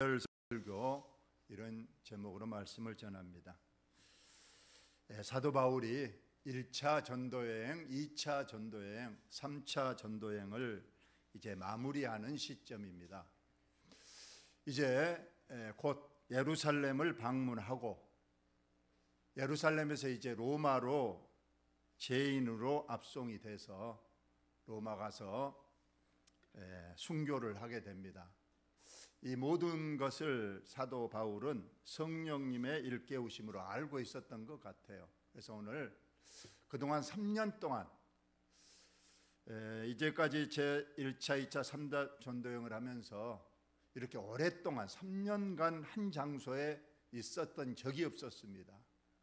설교 이런 제목으로 말씀을 전합니다. 사도 바울이 1차 전도여행, 2차 전도여행, 3차 전도여행을 이제 마무리하는 시점입니다. 이제 곧 예루살렘을 방문하고 예루살렘에서 이제 로마로 죄인으로 압송이 돼서 로마 가서 순교를 하게 됩니다. 이 모든 것을 사도 바울은 성령님의 일깨우심으로 알고 있었던 것 같아요. 그래서 오늘 그동안 3년 동안 이제까지 제 1차, 2차, 3차 전도여행을 하면서 이렇게 오랫동안 3년간 한 장소에 있었던 적이 없었습니다.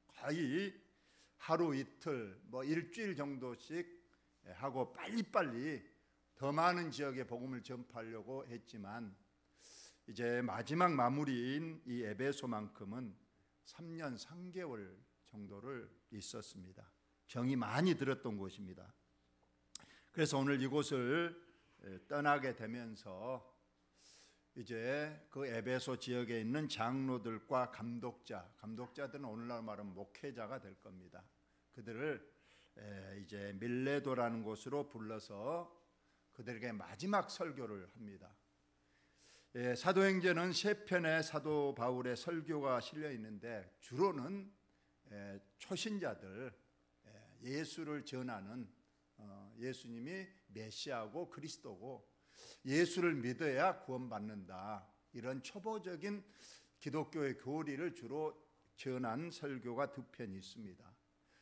거의 하루 이틀, 일주일 정도씩 하고 빨리빨리 더 많은 지역에 복음을 전파하려고 했지만 이제 마지막 마무리인 이 에베소만큼은 3년 3개월 정도를 있었습니다. 정이 많이 들었던 곳입니다. 그래서 오늘 이곳을 떠나게 되면서 이제 그 에베소 지역에 있는 장로들과 감독자들은 오늘날 말하면 목회자가 될 겁니다. 그들을 이제 밀레도라는 곳으로 불러서 그들에게 마지막 설교를 합니다. 사도행전은 3편의 사도 바울의 설교가 실려 있는데 주로는 초신자들, 예수를 전하는 예수님이 메시아고 그리스도고 예수를 믿어야 구원받는다, 이런 초보적인 기독교의 교리를 주로 전한 설교가 2편이 있습니다.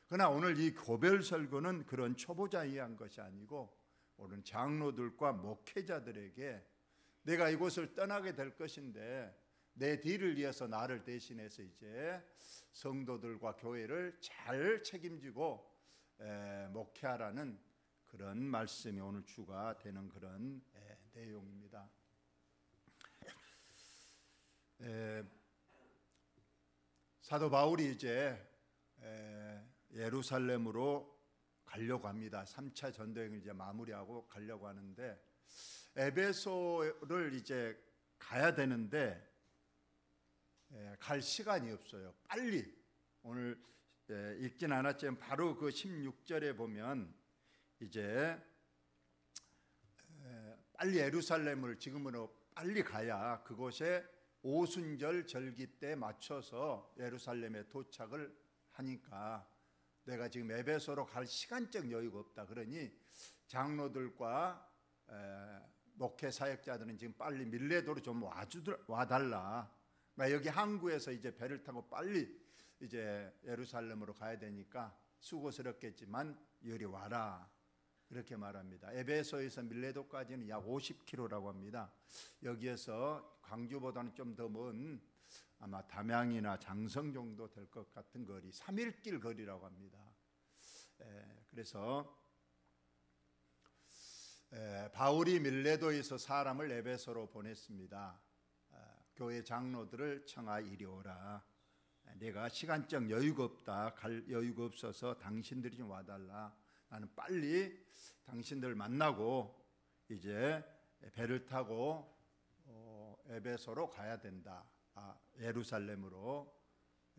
그러나 오늘 이 고별 설교는 그런 초보자에 의한 것이 아니고 오늘 장로들과 목회자들에게 내가 이곳을 떠나게 될 것인데 내 뒤를 이어서 나를 대신해서 이제 성도들과 교회를 잘 책임지고 목회하라는 그런 말씀이 오늘 주가 되는 그런 내용입니다. 사도 바울이 이제 예루살렘으로 가려고 합니다. 3차 전도행을 이제 마무리하고 가려고 하는데 에베소를 이제 가야 되는데 갈 시간이 없어요. 빨리, 오늘 읽진 않았지만 바로 그 16절에 보면 이제 빨리 예루살렘을 지금으로 빨리 가야 그곳에 오순절 절기 때 맞춰서 예루살렘에 도착을 하니까 내가 지금 에베소로 갈 시간적 여유가 없다. 그러니 장로들과 목회 사역자들은 지금 빨리 밀레도로 좀 와달라. 여기 항구에서 이제 배를 타고 빨리 이제 예루살렘으로 가야 되니까 수고스럽겠지만 이리 와라, 이렇게 말합니다. 에베소에서 밀레도까지는 약 50km라고 합니다. 여기에서 광주보다는 좀 더 먼 아마 담양이나 장성 정도 될 것 같은 거리, 3일길 거리라고 합니다. 그래서 바울이 밀레도에서 사람을 에베소로 보냈습니다. 교회 장로들을 청하 이리 오라. 내가 시간적 여유가 없다, 갈 여유가 없어서 당신들이 좀 와달라. 나는 빨리 당신들 만나고 이제 배를 타고 에베소로 가야 된다. 예루살렘으로.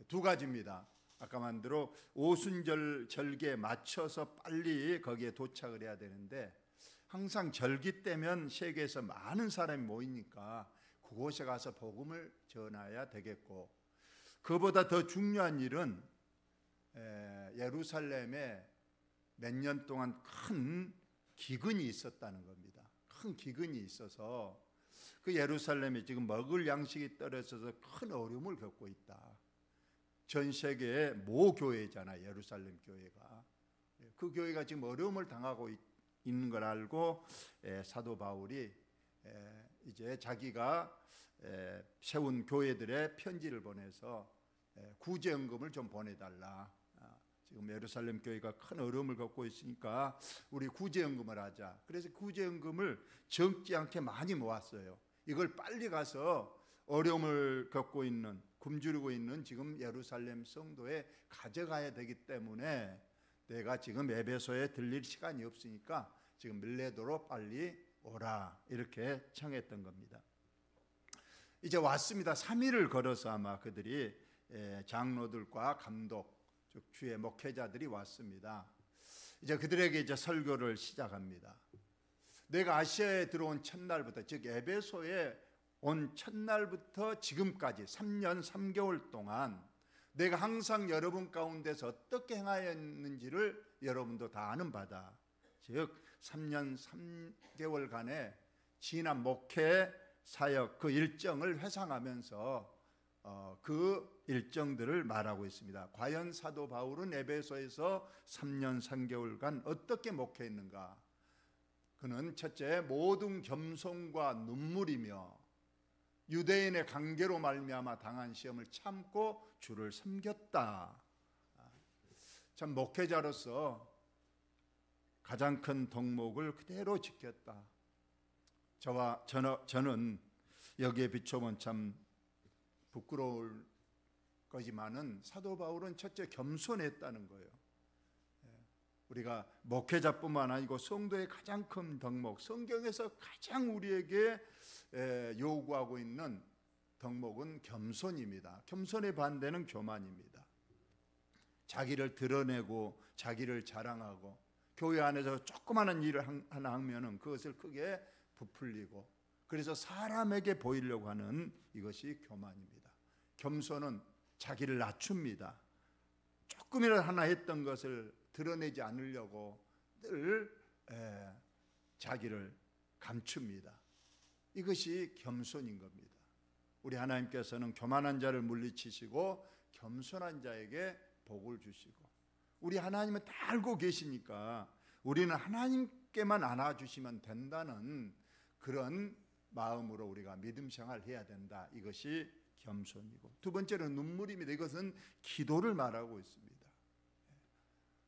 두 가지입니다. 아까 말한 대로 오순절 절기에 맞춰서 빨리 거기에 도착을 해야 되는데 항상 절기 때면 세계에서 많은 사람이 모이니까 그곳에 가서 복음을 전해야 되겠고, 그보다 더 중요한 일은 예루살렘에 몇 년 동안 큰 기근이 있었다는 겁니다. 큰 기근이 있어서 그 예루살렘이 지금 먹을 양식이 떨어져서 큰 어려움을 겪고 있다. 전 세계의 모 교회잖아요, 예루살렘 교회가. 그 교회가 지금 어려움을 당하고 있는 걸 알고 사도 바울이 이제 자기가 세운 교회들의 편지를 보내서 구제연금을 좀 보내달라. 지금 예루살렘 교회가 큰 어려움을 겪고 있으니까 우리 구제연금을 하자. 그래서 구제연금을 적지 않게 많이 모았어요. 이걸 빨리 가서 어려움을 겪고 있는, 굶주리고 있는 지금 예루살렘 성도에 가져가야 되기 때문에 내가 지금 에베소에 들릴 시간이 없으니까 지금 밀레도로 빨리 오라, 이렇게 청했던 겁니다. 이제 왔습니다. 3일을 걸어서 아마 그들이 장로들과 감독, 즉 주의 목회자들이 왔습니다. 이제 그들에게 이제 설교를 시작합니다. 내가 아시아에 들어온 첫날부터, 즉 에베소에 온 첫날부터 지금까지 3년 3개월 동안 내가 항상 여러분 가운데서 어떻게 행하였는지를 여러분도 다 아는 바다. 즉 3년 3개월간의 지난 목회 사역 그 일정을 회상하면서 그 일정들을 말하고 있습니다. 과연 사도 바울은 에베소에서 3년 3개월간 어떻게 목회했는가? 그는 첫째, 모든 겸손과 눈물이며 유대인의 관계로 말미암아 당한 시험을 참고 주를 섬겼다. 참 목회자로서 가장 큰 덕목을 그대로 지켰다. 저는 여기에 비춰보면 참 부끄러울 거지만은 사도 바울은 첫째 겸손했다는 거예요. 우리가 목회자뿐만 아니고 성도의 가장 큰 덕목, 성경에서 가장 우리에게 요구하고 있는 덕목은 겸손입니다. 겸손의 반대는 교만입니다. 자기를 드러내고 자기를 자랑하고 교회 안에서 조그마한 일을 하나 하면은 그것을 크게 부풀리고 그래서 사람에게 보이려고 하는 이것이 교만입니다. 겸손은 자기를 낮춥니다. 조금이라도 하나 했던 것을 드러내지 않으려고 늘 자기를 감춥니다. 이것이 겸손인 겁니다. 우리 하나님께서는 교만한 자를 물리치시고 겸손한 자에게 복을 주시고 우리 하나님은 다 알고 계시니까 우리는 하나님께만 안아주시면 된다는 그런 마음으로 우리가 믿음 생활해야 된다. 이것이 겸손이고 두 번째는 눈물입니다. 이것은 기도를 말하고 있습니다.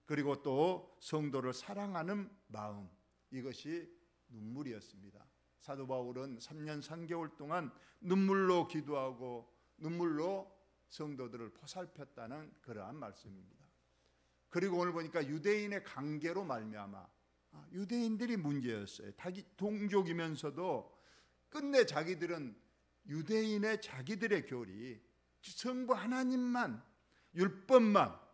그리고 또 성도를 사랑하는 마음, 이것이 눈물이었습니다. 사도 바울은 3년 3개월 동안 눈물로 기도하고 눈물로 성도들을 보살폈다는 그러한 말씀입니다. 그리고 오늘 보니까 유대인의 관계로 말미암아 유대인들이 문제였어요. 동족이면서도 끝내 자기들은 유대인의 자기들의 교리, 성부 하나님만, 율법만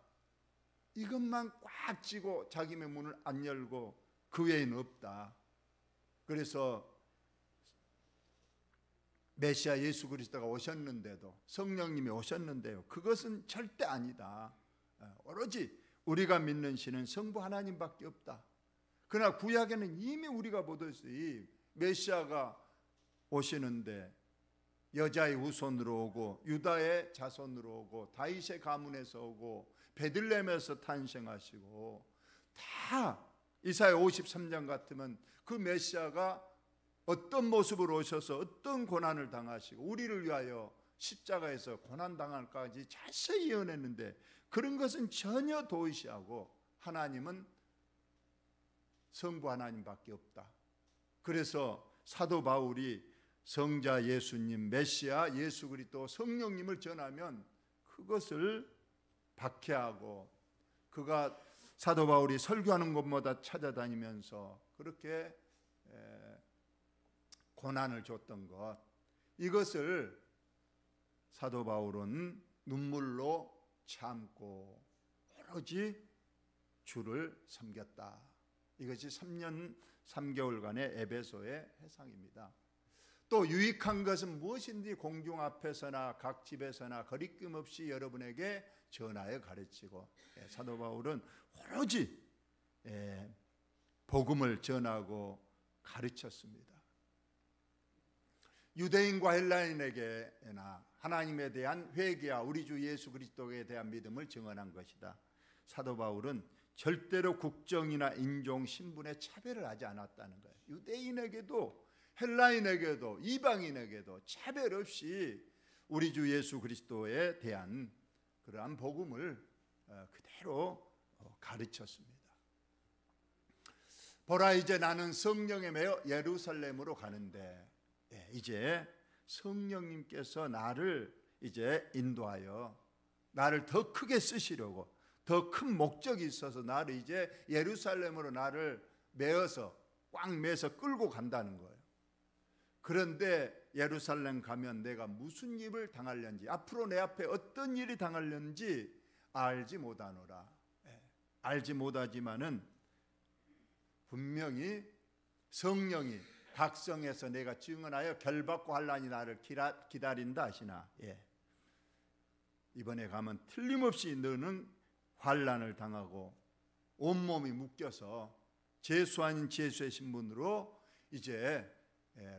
이것만 꽉 쥐고 자기의 문을 안 열고 그 외에는 없다. 그래서 메시아 예수 그리스도가 오셨는데도 성령님이 오셨는데요, 그것은 절대 아니다. 오로지 우리가 믿는 신은 성부 하나님밖에 없다. 그러나 구약에는 이미 우리가 보듯이 메시아가 오시는데 여자의 후손으로 오고 유다의 자손으로 오고 다윗의 가문에서 오고 베들레헴에서 탄생하시고 다 이사야 53장 같으면 그 메시아가 어떤 모습으로 오셔서 어떤 고난을 당하시고 우리를 위하여 십자가에서 고난당할까지 자세히 예언했는데 그런 것은 전혀 도의시하고 하나님은 성부 하나님밖에 없다. 그래서 사도 바울이 성자 예수님, 메시아 예수 그리스도 성령님을 전하면 그것을 박해하고 그가 사도 바울이 설교하는 곳마다 찾아다니면서 그렇게 고난을 줬던 것, 이것을 사도 바울은 눈물로 참고 오로지 주를 섬겼다. 이것이 3년 3개월간의 에베소의 회상입니다. 또 유익한 것은 무엇인지 공중 앞에서나 각 집에서나 거리낌 없이 여러분에게 전하여 가르치고, 사도 바울은 오로지 복음을 전하고 가르쳤습니다. 유대인과 헬라인에게나 하나님에 대한 회개와 우리 주 예수 그리스도에 대한 믿음을 증언한 것이다. 사도 바울은 절대로 국정이나 인종, 신분에 차별을 하지 않았다는 거예요. 유대인에게도 헬라인에게도 이방인에게도 차별 없이 우리 주 예수 그리스도에 대한 그러한 복음을 그대로 가르쳤습니다. 보라, 이제 나는 성령에 매여 예루살렘으로 가는데, 이제 성령님께서 나를 이제 인도하여 나를 더 크게 쓰시려고, 더 큰 목적이 있어서 나를 이제 예루살렘으로 나를 매어서 꽉 매서 끌고 간다는 거예요. 그런데 예루살렘 가면 내가 무슨 일을 당하려는지, 앞으로 내 앞에 어떤 일이 당하려는지 알지 못하노라. 알지 못하지만은 분명히 성령이 각성해서 내가 증언하여 결박과 환난이 나를 기다린다 하시나. 이번에 가면 틀림없이 너는 환난을 당하고 온몸이 묶여서 죄수 아닌 죄수의 신분으로 이제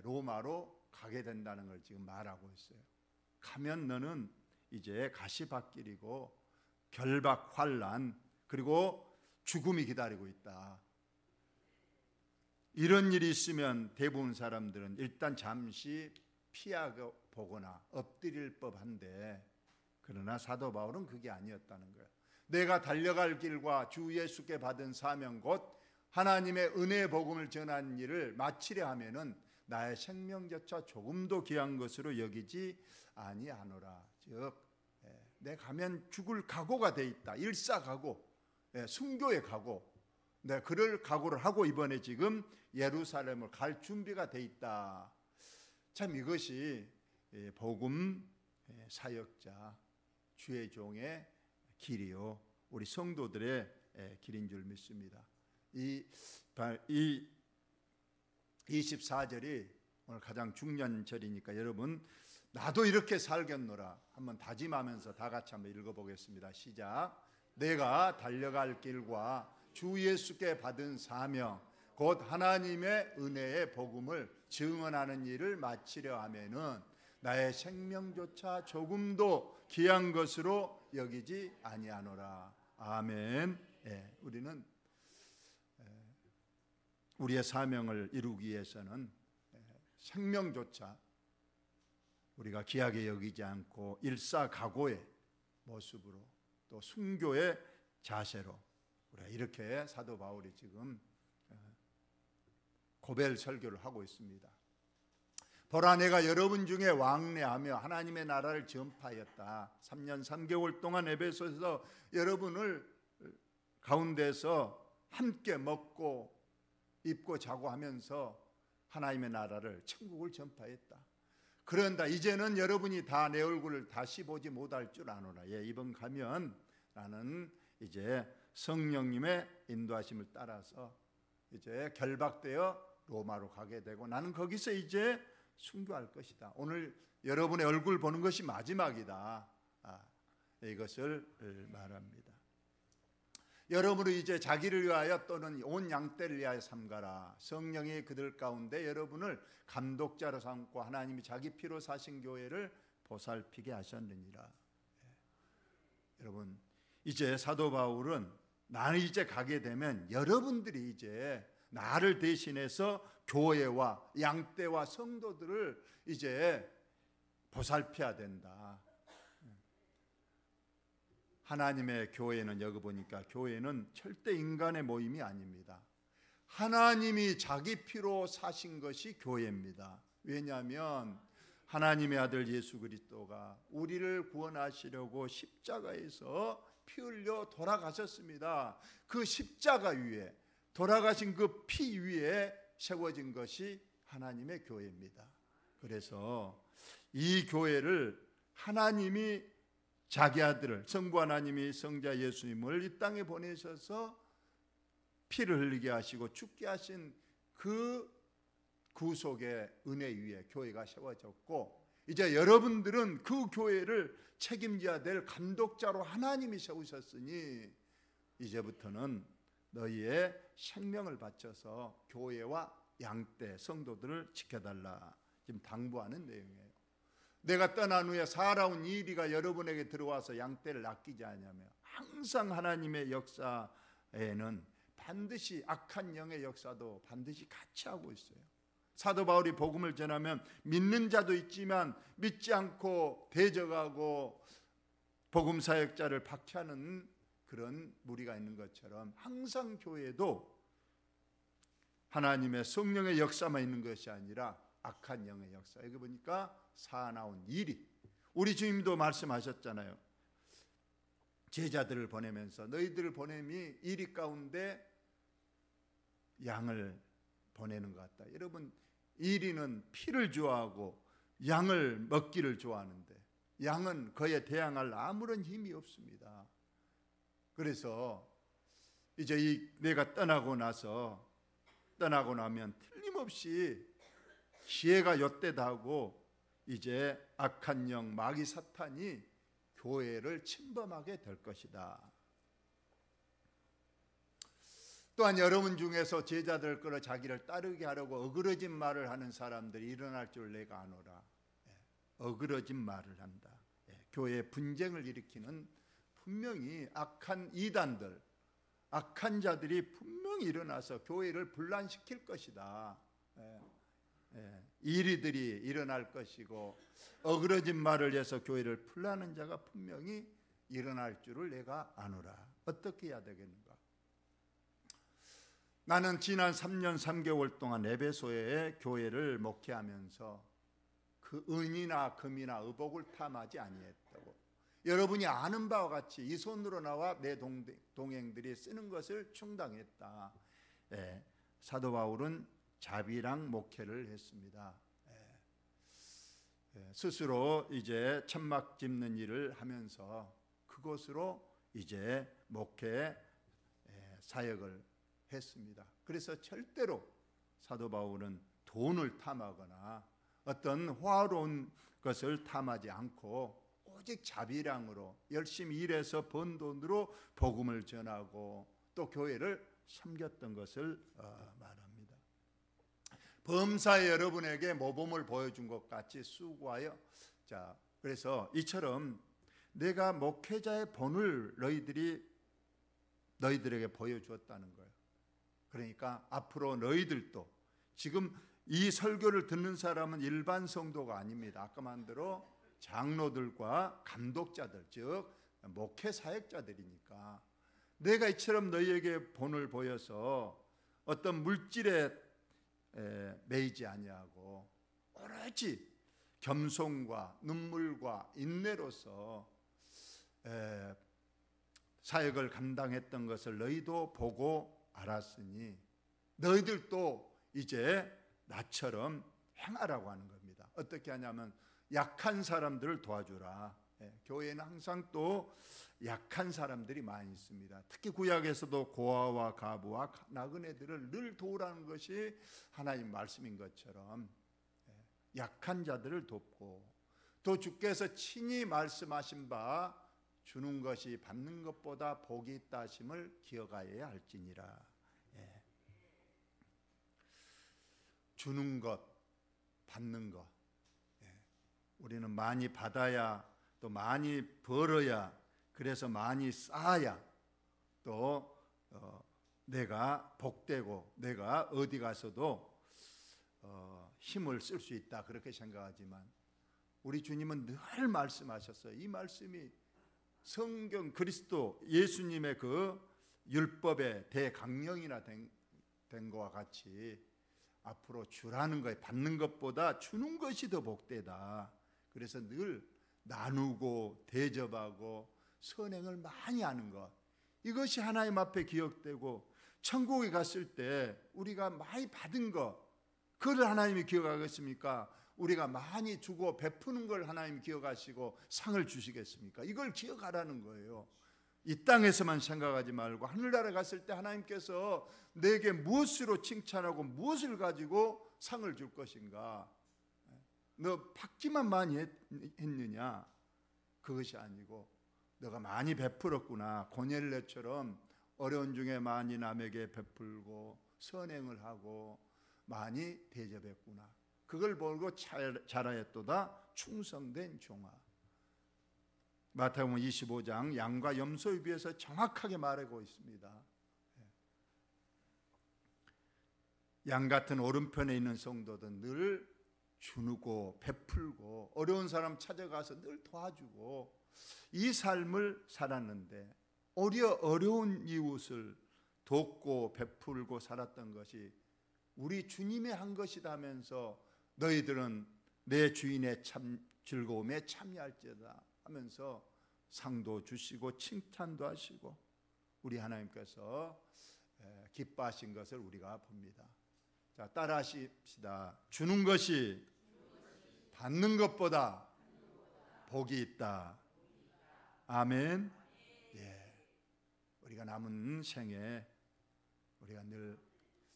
로마로 가게 된다는 걸 지금 말하고 있어요. 가면 너는 이제 가시밭길이고 결박, 환난, 그리고 죽음이 기다리고 있다. 이런 일이 있으면 대부분 사람들은 일단 잠시 피하고 보거나 엎드릴 법한데, 그러나 사도 바울은 그게 아니었다는 거예요. 내가 달려갈 길과 주 예수께 받은 사명 곧 하나님의 은혜의 복음을 전하는 일을 마치려 하면은 나의 생명조차 조금도 귀한 것으로 여기지 아니하노라. 즉, 내 가면 죽을 각오가 돼 있다. 일사각오, 순교의 각오. 그럴 각오를 하고 이번에 지금 예루살렘을 갈 준비가 돼 있다. 참 이것이 복음 사역자, 주의 종의 길이요, 우리 성도들의 길인 줄 믿습니다. 이 24절이 오늘 가장 중요한 절이니까 여러분, 나도 이렇게 살겠노라 한번 다짐하면서 다 같이 한번 읽어보겠습니다. 시작. 내가 달려갈 길과 주 예수께 받은 사명 곧 하나님의 은혜의 복음을 증언하는 일을 마치려 하면은 나의 생명조차 조금도 귀한 것으로 여기지 아니하노라. 아멘. 우리는 우리의 사명을 이루기 위해서는 생명조차 우리가 귀하게 여기지 않고 일사각오의 모습으로 또 순교의 자세로 우리가 이렇게 사도 바울이 지금 고별 설교를 하고 있습니다. 보라, 내가 여러분 중에 왕래하며 하나님의 나라를 전파하였다. 3년 3개월 동안 에베소에서 여러분을 가운데서 함께 먹고 입고 자고 하면서 하나님의 나라를, 천국을 전파했다. 그런다 이제는 여러분이 다 내 얼굴을 다시 보지 못할 줄 아노라. 이번 가면 나는 이제 성령님의 인도하심을 따라서 이제 결박되어 로마로 가게 되고 나는 거기서 이제 순교할 것이다. 오늘 여러분의 얼굴 보는 것이 마지막이다. 이것을 말합니다. 여러분은 이제 자기를 위하여 또는 온 양떼를 위하여 삼가라. 성령이 그들 가운데 여러분을 감독자로 삼고 하나님이 자기 피로 사신 교회를 보살피게 하셨느니라. 여러분, 이제 사도 바울은 나는 이제 가게 되면 여러분들이 이제 나를 대신해서 교회와 양떼와 성도들을 이제 보살펴야 된다. 하나님의 교회는 여기 보니까 교회는 절대 인간의 모임이 아닙니다. 하나님이 자기 피로 사신 것이 교회입니다. 왜냐하면 하나님의 아들 예수 그리스도가 우리를 구원하시려고 십자가에서 피 흘려 돌아가셨습니다. 그 십자가 위에 돌아가신 그 피 위에 세워진 것이 하나님의 교회입니다. 그래서 이 교회를 하나님이 자기 아들을, 성부 하나님이 성자 예수님을 이 땅에 보내셔서 피를 흘리게 하시고 죽게 하신 그 구속의 은혜 위에 교회가 세워졌고, 이제 여러분들은 그 교회를 책임져야 될 감독자로 하나님이 세우셨으니 이제부터는 너희의 생명을 바쳐서 교회와 양떼 성도들을 지켜달라, 지금 당부하는 내용이에요. 내가 떠난 후에 살아온 이 일이가 여러분에게 들어와서 양떼를 아끼지 않으며, 항상 하나님의 역사에는 반드시 악한 영의 역사도 반드시 같이 하고 있어요. 사도 바울이 복음을 전하면 믿는 자도 있지만 믿지 않고 대적하고 복음 사역자를 박해하는 그런 무리가 있는 것처럼 항상 교회도 하나님의 성령의 역사만 있는 것이 아니라 악한 영의 역사. 여기 보니까 사나운 일이, 우리 주님도 말씀하셨잖아요. 제자들을 보내면서 너희들을 보냄이 이리 가운데 양을 보내는 것 같다. 여러분, 이리는 피를 좋아하고 양을 먹기를 좋아하는데 양은 그에 대항할 아무런 힘이 없습니다. 그래서 이제 내가 떠나고 나면 틀림없이 기회가 엿되다 하고 이제 악한 영 마귀 사탄이 교회를 침범하게 될 것이다. 또한 여러분 중에서 제자들을 끌어 자기를 따르게 하려고 어그러진 말을 하는 사람들이 일어날 줄 내가 아노라. 어그러진 말을 한다. 교회에 분쟁을 일으키는 분명히 악한 이단들, 악한 자들이 분명히 일어나서 교회를 분란시킬 것이다. 이리들이 일어날 것이고 어그러진 말을 해서 교회를 분란하는 자가 분명히 일어날 줄을 내가 아노라. 어떻게 해야 되겠는가? 나는 지난 3년 3개월 동안 에베소에 교회를 목회하면서 그 은이나 금이나 의복을 탐하지 아니했다고. 여러분이 아는 바와 같이 이 손으로 나와 내 동행들이 쓰는 것을 충당했다. 사도 바울은 자비랑 목회를 했습니다. 스스로 이제 천막 짚는 일을 하면서 그것으로 이제 목회 사역을 했습니다. 그래서 절대로 사도 바울은 돈을 탐하거나 어떤 화로운 것을 탐하지 않고 오직 자비량으로 열심히 일해서 번 돈으로 복음을 전하고 또 교회를 섬겼던 것을 말합니다. 범사에 여러분에게 모범을 보여준 것 같이 수고하여 그래서 이처럼 내가 목회자의 본을 너희들에게 보여주었다는 거예요. 그러니까 앞으로 너희들도 지금 이 설교를 듣는 사람은 일반 성도가 아닙니다. 아까 말대로 장로들과 감독자들, 즉 목회 사역자들이니까 내가 이처럼 너희에게 본을 보여서 어떤 물질에 매이지 아니하고 오로지 겸손과 눈물과 인내로서 사역을 감당했던 것을 너희도 보고 알았으니 너희들도 이제 나처럼 행하라고 하는 겁니다. 어떻게 하냐면 약한 사람들을 도와주라. 교회는 항상 또 약한 사람들이 많이 있습니다. 특히 구약에서도 고아와 가부와 나그네들을 늘 도우라는 것이 하나님 말씀인 것처럼 약한 자들을 돕고 또 주께서 친히 말씀하신 바 주는 것이 받는 것보다 복이 있다 하심을 기억하여야 할지니라. 주는 것, 받는 것. 우리는 많이 받아야 또 많이 벌어야 그래서 많이 쌓아야 또 내가 복되고 내가 어디 가서도 힘을 쓸 수 있다 그렇게 생각하지만 우리 주님은 늘 말씀하셨어요. 이 말씀이 성경 그리스도 예수님의 그 율법의 대강령이나 된 것과 같이 앞으로 주라는 거에 받는 것보다 주는 것이 더 복되다. 그래서 늘 나누고 대접하고 선행을 많이 하는 것, 이것이 하나님 앞에 기억되고 천국에 갔을 때 우리가 많이 받은 것, 그걸 하나님이 기억하겠습니까? 우리가 많이 주고 베푸는 걸 하나님이 기억하시고 상을 주시겠습니까? 이걸 기억하라는 거예요. 이 땅에서만 생각하지 말고 하늘나라에 갔을 때 하나님께서 내게 무엇으로 칭찬하고 무엇을 가지고 상을 줄 것인가? 너 받기만 많이 했느냐? 그것이 아니고 너가 많이 베풀었구나. 고넬레처럼 어려운 중에 많이 남에게 베풀고 선행을 하고 많이 대접했구나. 그걸 보고 잘하였도다 충성된 종아. 마태복음 25장 양과 염소에 비해서 정확하게 말하고 있습니다. 양 같은 오른편에 있는 성도들 늘 주누고 베풀고 어려운 사람 찾아가서 늘 도와주고 이 삶을 살았는데 오히려 어려운 이웃을 돕고 베풀고 살았던 것이 우리 주님이 한 것이다면서 너희들은 내 주인의 참 즐거움에 참여할지어다 하면서 상도 주시고 칭찬도 하시고 우리 하나님께서 기뻐하신 것을 우리가 봅니다. 자, 따라하십시다. 주는 것이 받는 것보다 복이 있다. 아멘. 예. 우리가 남은 생에 우리가 늘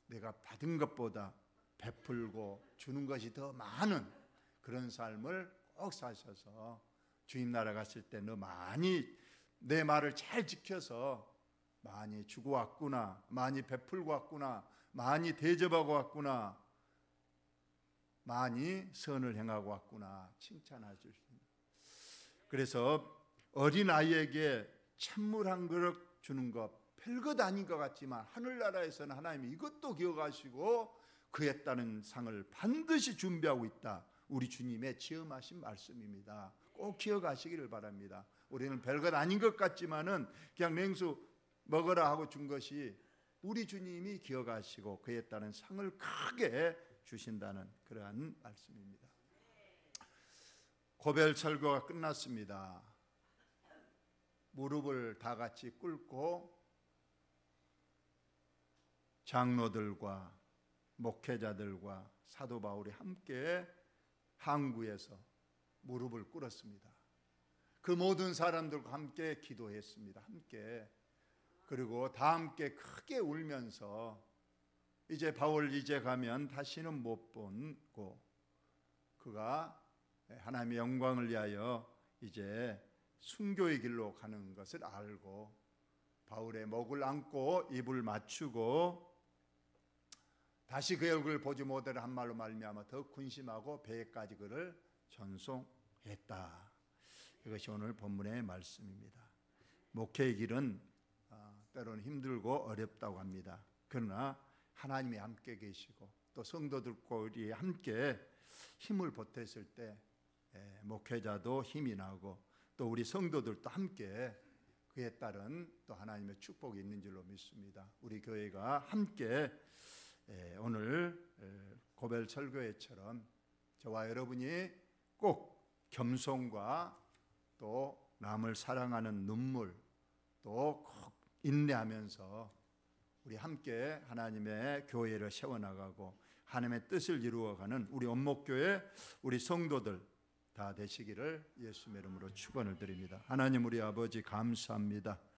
내가 받은 것보다 베풀고 주는 것이 더 많은 그런 삶을 꼭 사셔서 주님 나라 갔을 때 너 많이 내 말을 잘 지켜서 많이 주고 왔구나, 많이 베풀고 왔구나, 많이 대접하고 왔구나, 많이 선을 행하고 왔구나 칭찬해 주십니다. 그래서 어린아이에게 찬물 한 그릇 주는 것 별것 아닌 것 같지만 하늘나라에서는 하나님이 이것도 기억하시고 그에 따른 상을 반드시 준비하고 있다. 우리 주님의 지엄하신 말씀입니다. 꼭 기억하시기를 바랍니다. 우리는 별것 아닌 것 같지만은 그냥 냉수 먹어라 하고 준 것이 우리 주님이 기억하시고 그에 따른 상을 크게 주신다는 그러한 말씀입니다. 고별 설교가 끝났습니다. 무릎을 다 같이 꿇고 장로들과 목회자들과 사도 바울이 함께 항구에서 무릎을 꿇었습니다. 그 모든 사람들과 함께 기도했습니다. 함께. 그리고 다 함께 크게 울면서 이제 바울 이제 가면 다시는 못 보고 그가 하나님의 영광을 위하여 이제 순교의 길로 가는 것을 알고 바울의 목을 안고 입을 맞추고 다시 그의 얼굴을 보지 못하려 한 말로 말미암아 더 군심하고 배에까지 그를 전송했다. 이것이 오늘 본문의 말씀입니다. 목회의 길은 때로는 힘들고 어렵다고 합니다. 그러나 하나님이 함께 계시고 또 성도들과 우리 함께 힘을 보탰을 때 목회자도 힘이 나고 또 우리 성도들도 함께 그에 따른 또 하나님의 축복이 있는 줄로 믿습니다. 우리 교회가 함께 오늘 고별 설교회처럼 저와 여러분이 꼭 겸손과 또 남을 사랑하는 눈물 또 꼭 인내하면서 우리 함께 하나님의 교회를 세워나가고 하나님의 뜻을 이루어가는 우리 원목교회 우리 성도들 다 되시기를 예수의 이름으로 축원을 드립니다. 하나님 우리 아버지 감사합니다.